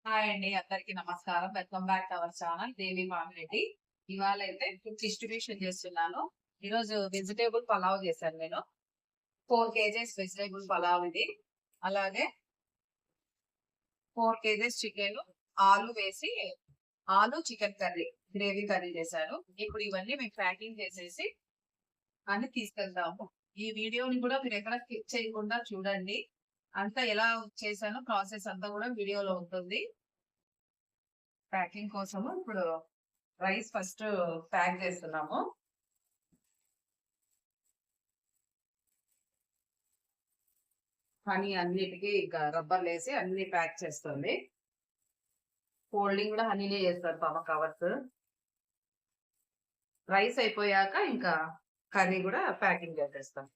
Hi అండి, అందరికి నమస్కారం. Welcome back to our channel Devi Mamireddy. ఇవాళ అయితే ఫుడ్ డిస్ట్రిబ్యూషన్ చేస్తున్నాను. ఈరోజు వెజిటేబుల్ పలావ్ చేశాను నేను. 4 kgs వెజిటేబుల్ పలావ్ ఇది. అలాగే 4 kgs చికెన్, ఆలు వేసి ఆలు చికెన్ కర్రీ, గ్రేవీ కర్రీ చేశాను. ఇప్పుడు ఇవన్నీ మేము ప్యాకింగ్ చేసేసి అన్ని తీసుకెళ్తాము. ఈ వీడియోని కూడా మీరు ఎక్కడ స్కిప్ చేయకుండా చూడండి. అంతా ఎలా చేశానో ప్రాసెస్ అంతా కూడా వీడియోలో ఉంటుంది. ప్యాకింగ్ కోసము ఇప్పుడు రైస్ ఫస్ట్ ప్యాక్ చేస్తున్నాము. హనీ అన్నిటికీ ఇంకా రబ్బర్ వేసి అన్ని ప్యాక్ చేస్తుంది. ఫోల్డింగ్ కూడా హనీనే చేస్తారు పాప కవర్స్. రైస్ అయిపోయాక ఇంకా కర్రీ కూడా ప్యాకింగ్ చేసేస్తాం.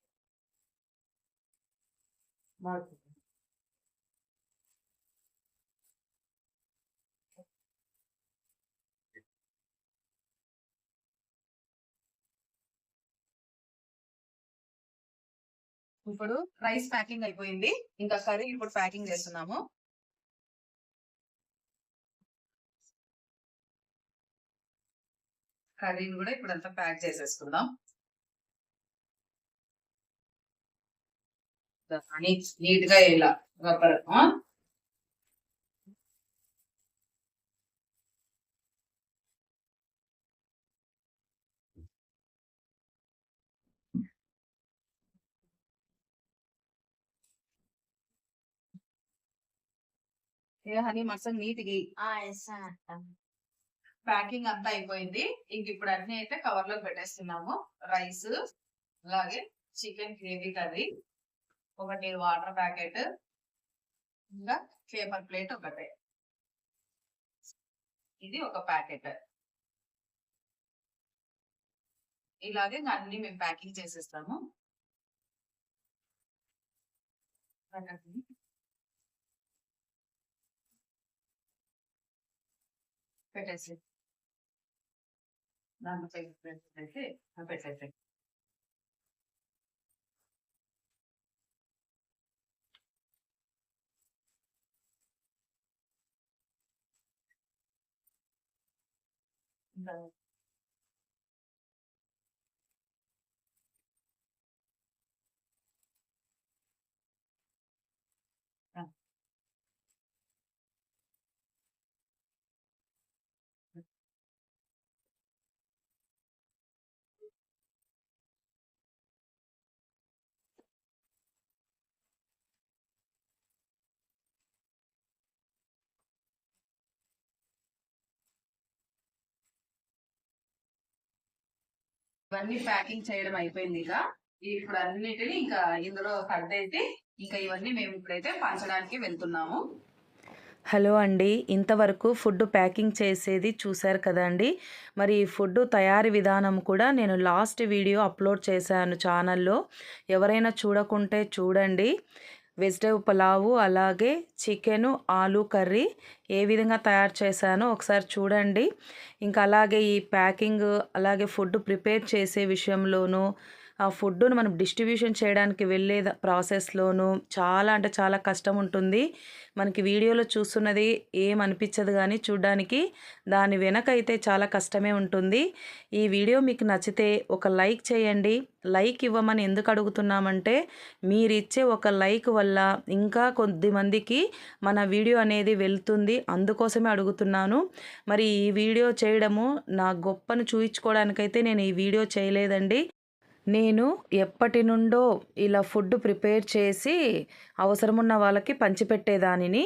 ఇప్పుడు రైస్ ప్యాకింగ్ అయిపోయింది. ఇంకా కర్రీ ఇప్పుడు ప్యాకింగ్ చేస్తున్నాము. కర్రీని కూడా ఇప్పుడు అంతా ప్యాక్ చేసేసుకుందాం. నీట్ గా ఇలా రబ్బర్ హనీ మసం నీట్గా ప్యాకింగ్ అంతా అయిపోయింది. ఇంక ఇప్పుడు అన్ని అయితే కవర్ లో పెట్టేస్తున్నాము. రైస్, అలాగే చికెన్ గ్రేవీ కర్రీ, ఒకటి వాటర్ ప్యాకెట్, ఇంకా పేపర్ ప్లేట్ ఒకటే. ఇది ఒక ప్యాకెట్. ఇలాగే అన్ని మేము ప్యాకింగ్ చేసేస్తాము. పెట్టేసి దాంట్లో అయితే పెట్టేసి ఇవన్నీ ప్యాకింగ్ చేయడం అయిపోయింది. ఇప్పుడు అన్నిటిని ఇంకా ఇందులో సర్దేసి ఇంకా ఇవన్నీ మేము ఇప్పుడైతే పంచడానికి వెళ్తున్నాము. హలో అండి, ఇంతవరకు ఫుడ్ ప్యాకింగ్ చేసేది చూశారు కదండి. మరి ఈ ఫుడ్ తయారీ విధానం కూడా నేను లాస్ట్ వీడియో అప్లోడ్ చేశాను ఛానల్లో. ఎవరైనా చూడకుంటే చూడండి. వెజిటేబుల్ పులావు, అలాగే చికెను ఆలు కర్రీ ఏ విధంగా తయారు చేశానో ఒకసారి చూడండి. ఇంకా అలాగే ఈ ప్యాకింగ్, అలాగే ఫుడ్ ప్రిపేర్ చేసే విషయంలోనూ, ఆ ఫుడ్ను మనం డిస్ట్రిబ్యూషన్ చేయడానికి వెళ్ళే ప్రాసెస్లోనూ చాలా అంటే చాలా కష్టం ఉంటుంది. మనకి వీడియోలో చూస్తున్నది ఏమనిపించదు, కానీ చూడ్డానికి దాని వెనక అయితే చాలా కష్టమే ఉంటుంది. ఈ వీడియో మీకు నచ్చితే ఒక లైక్ చేయండి. లైక్ ఇవ్వమని ఎందుకు అడుగుతున్నామంటే, మీరిచ్చే ఒక లైక్ వల్ల ఇంకా కొద్దిమందికి మన వీడియో అనేది వెళ్తుంది, అందుకోసమే అడుగుతున్నాను. మరి ఈ వీడియో చేయడము నా గొప్పను చూయించుకోవడానికైతే నేను ఈ వీడియో చేయలేదండి. నేను ఎప్పటి నుండో ఇలా ఫుడ్ ప్రిపేర్ చేసి అవసరమున్న వాళ్ళకి పంచిపెట్టేదానిని.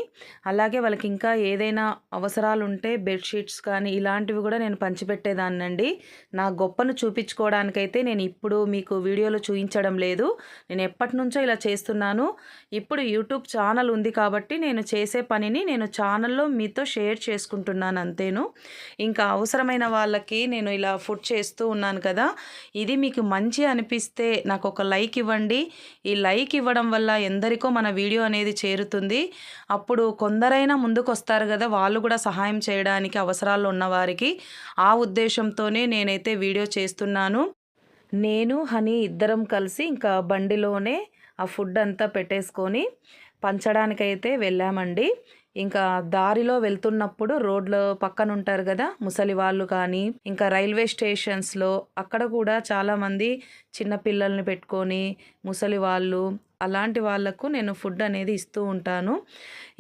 అలాగే వాళ్ళకి ఇంకా ఏదైనా అవసరాలు ఉంటే బెడ్షీట్స్ కానీ ఇలాంటివి కూడా నేను పంచిపెట్టేదాన్నండి. నా గొప్పను చూపించుకోవడానికైతే నేను ఇప్పుడు మీకు వీడియోలో చూపించడం లేదు. నేను ఎప్పటి నుంచో ఇలా చేస్తున్నాను. ఇప్పుడు యూట్యూబ్ ఛానల్ ఉంది కాబట్టి నేను చేసే పనిని నేను ఛానల్లో మీతో షేర్ చేసుకుంటున్నాను అంతేను. ఇంకా అవసరమైన వాళ్ళకి నేను ఇలా ఫుడ్ చేస్తూ ఉన్నాను కదా. ఇది మీకు మంచి అనిపిస్తే నాకు ఒక లైక్ ఇవ్వండి. ఈ లైక్ ఇవ్వడం వల్ల ఎందరికో మన వీడియో అనేది చేరుతుంది. అప్పుడు కొందరైనా ముందుకు వస్తారు కదా, వాళ్ళు కూడా సహాయం చేయడానికి అవసరాలు ఉన్నవారికి. ఆ ఉద్దేశంతోనే నేనైతే వీడియో చేస్తున్నాను. నేను హనీ ఇద్దరం కలిసి ఇంకా బండిలోనే ఆ ఫుడ్ అంతా పెట్టేసుకొని పంచడానికైతే వెళ్ళామండి. ఇంకా దారిలో వెళ్తున్నప్పుడు రోడ్లో పక్కన ఉంటారు కదా ముసలి వాళ్ళు కానీ, ఇంకా రైల్వే స్టేషన్స్లో అక్కడ కూడా చాలామంది చిన్నపిల్లల్ని పెట్టుకొని ముసలి వాళ్ళు అలాంటి వాళ్ళకు నేను ఫుడ్ అనేది ఇస్తూ ఉంటాను.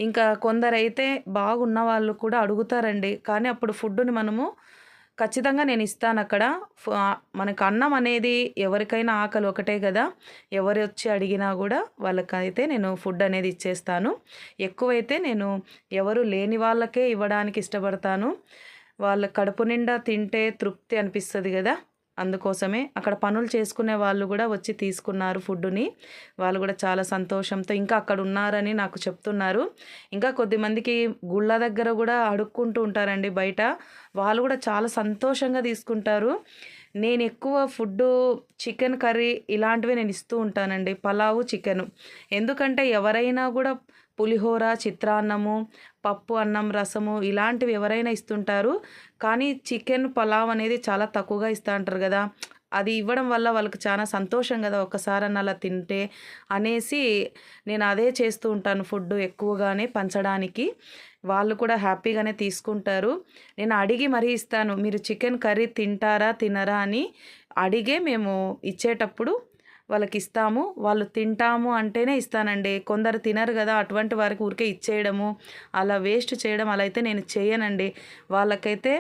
ఇంకా కొందరైతే బాగున్న వాళ్ళు కూడా అడుగుతారండి, కానీ అప్పుడు ఫుడ్డుని మనము ఖచ్చితంగా నేను ఇస్తాను అక్కడ. మనకు అన్నం అనేది ఎవరికైనా ఆకలి ఒకటే కదా, ఎవరు వచ్చి అడిగినా కూడా వాళ్ళకైతే నేను ఫుడ్ అనేది ఇచ్చేస్తాను. ఎక్కువైతే నేను ఎవరు లేని వాళ్ళకే ఇవ్వడానికి ఇష్టపడతాను. వాళ్ళ కడుపు నిండా తింటే తృప్తి అనిపిస్తుంది కదా, అందుకోసమే. అక్కడ పనులు చేసుకునే వాళ్ళు కూడా వచ్చి తీసుకున్నారు ఫుడ్డుని. వాళ్ళు కూడా చాలా సంతోషంతో ఇంకా అక్కడ ఉన్నారని నాకు చెప్తున్నారు. ఇంకా కొద్దిమందికి గుళ్ళ దగ్గర కూడా అడుక్కుంటూ ఉంటారండి బయట. వాళ్ళు కూడా చాలా సంతోషంగా తీసుకుంటారు. నేను ఎక్కువ ఫుడ్డు చికెన్ కర్రీ ఇలాంటివి నేను ఇస్తూ ఉంటానండి, పలావు చికెను. ఎందుకంటే ఎవరైనా కూడా పులిహోర, చిత్రాన్నము, పప్పు అన్నం, రసము ఇలాంటివి ఎవరైనా ఇస్తుంటారు. కానీ చికెన్ పలావ్ అనేది చాలా తక్కువగా ఇస్తా అంటారు కదా, అది ఇవ్వడం వల్ల వాళ్ళకి చాలా సంతోషం కదా ఒక్కసారన్నా అలా తింటే అనేసి నేను అదే చేస్తూ ఉంటాను, ఫుడ్ ఎక్కువగానే పంచడానికి. వాళ్ళు కూడా హ్యాపీగానే తీసుకుంటారు. నేను అడిగి మరీ ఇస్తాను, మీరు చికెన్ కర్రీ తింటారా తినరా అని అడిగే మేము ఇచ్చేటప్పుడు వాళ్ళకి ఇస్తాము. వాళ్ళు తింటాము అంటేనే ఇస్తానండి. కొందరు తినరు కదా, అటువంటి వారికి ఊరికే ఇచ్చేయడము, అలా వేస్ట్ చేయడం అలా అయితే నేను చేయనండి. వాళ్ళకైతే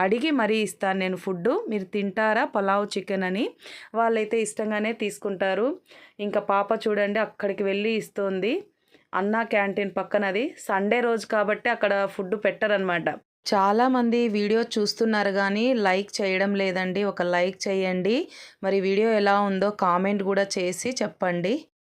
అడిగి మరీ ఇస్తాను నేను ఫుడ్డు, మీరు తింటారా పలావ్ చికెన్ అని. వాళ్ళైతే ఇష్టంగానే తీసుకుంటారు. ఇంకా పాప చూడండి అక్కడికి వెళ్ళి ఇస్తుంది. అన్నా క్యాంటీన్ పక్కనది. సండే రోజు కాబట్టి అక్కడ ఫుడ్ పెట్టరనమాట. చాలామంది వీడియో చూస్తున్నారు కానీ లైక్ చేయడం లేదండి. ఒక లైక్ చేయండి. మరి వీడియో ఎలా ఉందో కామెంట్ కూడా చేసి చెప్పండి.